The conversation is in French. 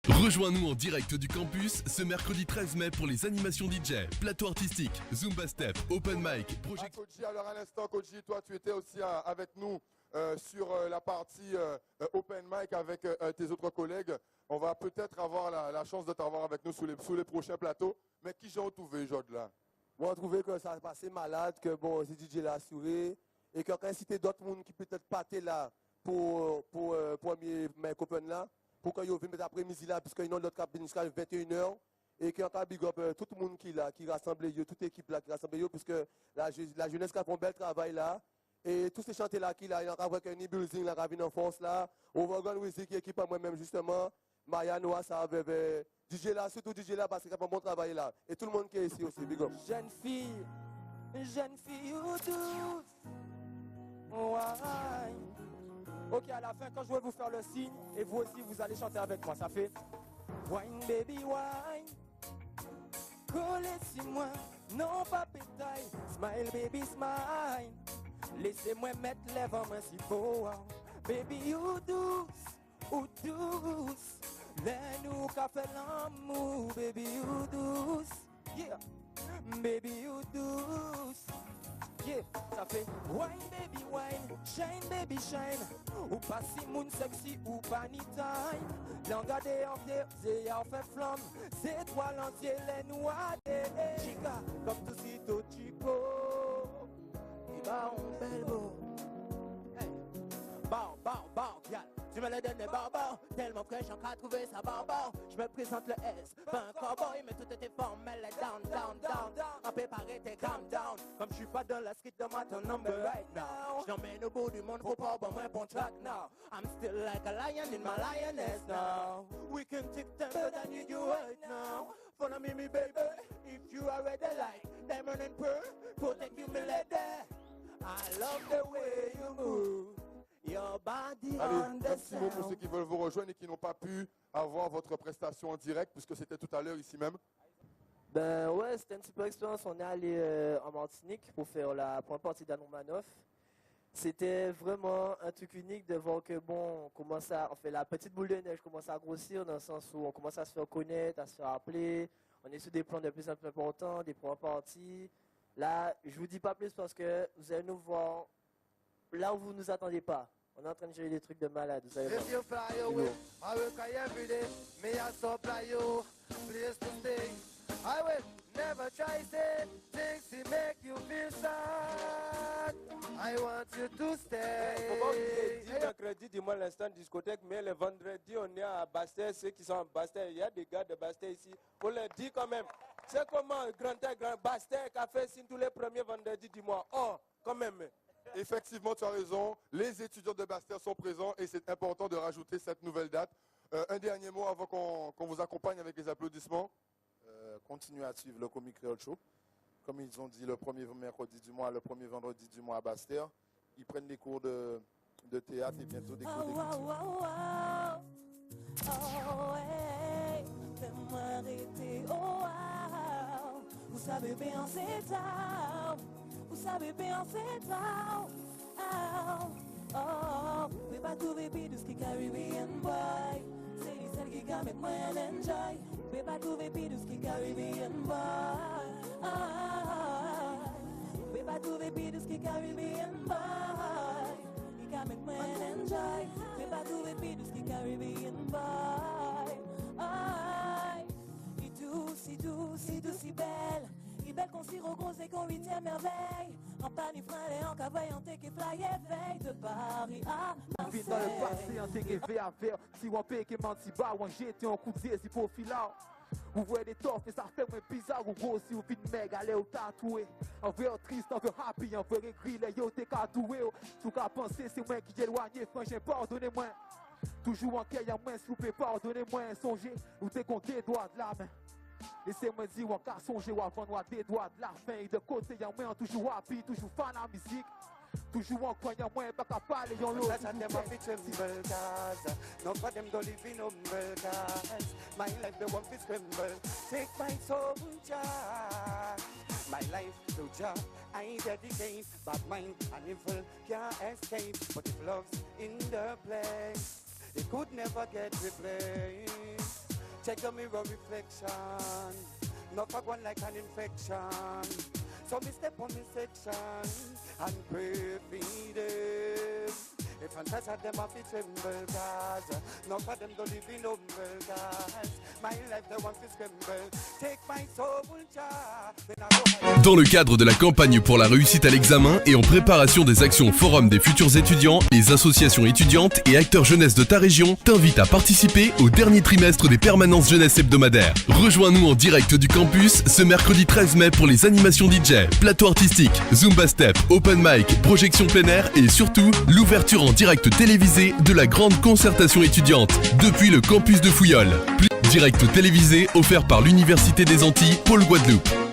Rejoins-nous en direct du campus ce mercredi 13 mai pour les animations DJ, plateau artistique, Zumba Step, Open Mic, Project... Koji, alors à l'instant, Koji, toi tu étais aussi avec nous sur la partie Open Mic avec tes autres collègues. On va peut-être avoir la chance de t'avoir avec nous sur les prochains plateaux. Mais qui j'ai trouvé aujourd'hui là? Moi, j'ai trouvé que ça a passé malade, que bon, c'est DJ l'a assuré. Et que quand inciter d'autres monde qui peut-être pas là pour premier Mic Open là, pour qu'ils viennent mettre après-midi là, puisqu'ils ont l'autre cabine jusqu'à 21h. Et qu'il y a big up tout le monde qui là, qui rassemble, toute l'équipe là qui rassemble, puisque la jeunesse qui a fait un bel travail là. Et tous ces chantiers là qui là, il y a avec un e-building là, qui vient en force là. Overgun Wizik qui équipe à moi-même justement. Maya Noah, ça avait DJ là, surtout DJ là, parce qu'il a fait un bon travail là. Et tout le monde qui est ici aussi, big up. Jeune fille ou douce. Ouais. Ok, à la fin, quand je vais vous faire le signe, et vous aussi, vous allez chanter avec moi. Ça fait wine, baby, wine. Collez sur moi, non pas pétaille. Smile, baby, smile. Laissez-moi mettre les vents, moi, si beau. Baby, ou douce. Laisse-nous qu'a fait l'amour, baby, ou douce. Yeah. Baby, ou douce. Yeah, ça fait wine baby wine, shine baby shine. Ou pas si moon sexy ou pas ni time. L'engardé en pied, c'est en fait flamme. C'est toi l'entier, les noix des chica. Comme tout sitôt chico. Il va en bel beau. Hey. Bon, y'a. Tu me le donnes les barbars, tellement fraîche en cas trouver ça barbare. Je me présente le S, pas un cowboy, mais tout était formel, down. En préparer tes calm down, comme je suis pas dans la street de ma ton number right now. J'emmène au bout du monde, faut pas avoir moins bon track now. I'm still like a lion in my lioness now. We can take time, but I need you right now. Follow me baby, if you are ready like diamond and pearl, protect you me lady. I love the way you move. Your body. Allez, un petit mot pour ceux qui veulent vous rejoindre et qui n'ont pas pu avoir votre prestation en direct, puisque c'était tout à l'heure ici même. Ben ouais, c'était une super expérience. On est allé en Martinique pour faire la première partie d'Anoumanoff. C'était vraiment un truc unique de voir que bon, on fait la petite boule de neige commence à grossir dans le sens où on commence à se faire connaître, à se faire appeler. On est sur des plans de plus en plus importants, des premières parties. Là, je vous dis pas plus parce que vous allez nous voir là où vous ne nous attendez pas. On est en train de gérer des trucs de malade, vous savez. If you fly away, I will cry every day. May I supply you place to stay. I will never try say things to make you feel sad. I want you to stay. Mercredi, dis-moi l'instant discothèque, mais le vendredi, on est à Bastet. Ceux qui sont à Bastet, il y a des gars de Bastet ici. Faut le dire quand même. C'est comment Grand Bastet qui a fait signe tous les premiers vendredis du mois. Oh, quand même. Effectivement, tu as raison. Les étudiants de Bastère sont présents et c'est important de rajouter cette nouvelle date. Un dernier mot avant qu'on vous accompagne avec les applaudissements. Continuez à suivre le Comic Creole Show. Comme ils ont dit, le premier mercredi du mois, le premier vendredi du mois à Bastère. Ils prennent des cours de théâtre et bientôt des cours d'écriture. Fais-moi arrêter, vous savez bien c'est ça. Vous savez bien c'est ça. Vous pouvez pas trouver plus de ce qui Caribbean boy. C'est celle qui make moi enjoy. Vous pouvez pas trouver plus de ce qui Caribbean boy. Vous pouvez pas trouver plus de ce qui Caribbean boy. Qui make moi enjoy. Vous pouvez pas trouver plus de ce qui Caribbean boy. Si douce, si belle. Il belle qu'on s'y rose et qu'on 8e merveille. En panier frein et en cavaille, en t'es qui fly veille de Paris à Marseille. Dans le passé, en t'es qui fait à faire. Si on paye qui menti bas, ou en jeté en coup de si pour filer. Vous voyez des torts, mais ça fait moins bizarre. Ou gros, si vous faites meg, allez au tatoué. En vrai triste, en vrai happy, en vrai gris, les yo t'es tatoué. Tout qu'à penser, c'est moi qui éloigné, frangin, pardonnez-moi. Toujours en quai, y'a moins, s'il vous plaît, pardonnez-moi. Songez, ou t'es qu'on des doigts de la main. Laissez-moi dire, on a songé ou avant nous des doigts de la fin. Et de côté, y'a moins, toujours happy, toujours fan à la musique. Toujours en croyant moins, pas qu'à parler, y'en l'autre. That's them a fit humble cause. No for them don't live in humble cause. My life the one fit scramble. Take my soul, Jah. My life to Jah, I dedicate. Bad mind and evil can't escape. But if love's in the place, it could never get replaced. Check your mirror reflection. Not for one like an infection. So me step on me section and pray for them. If I'm touch at them, I feel tremble, cause none of them don't live in humble, cause my life they want to scramble. Take my soul, child. Dans le cadre de la campagne pour la réussite à l'examen et en préparation des actions Forum des futurs étudiants, les associations étudiantes et acteurs jeunesse de ta région t'invitent à participer au dernier trimestre des permanences jeunesse hebdomadaires. Rejoins-nous en direct du campus ce mercredi 13 mai pour les animations DJ, plateau artistique, Zumba Step, Open Mic, projection plein air et surtout l'ouverture en direct télévisé de la grande concertation étudiante depuis le campus de Fouillol. Direct télévisé offert par l'Université des Antilles, Pôle Guadeloupe.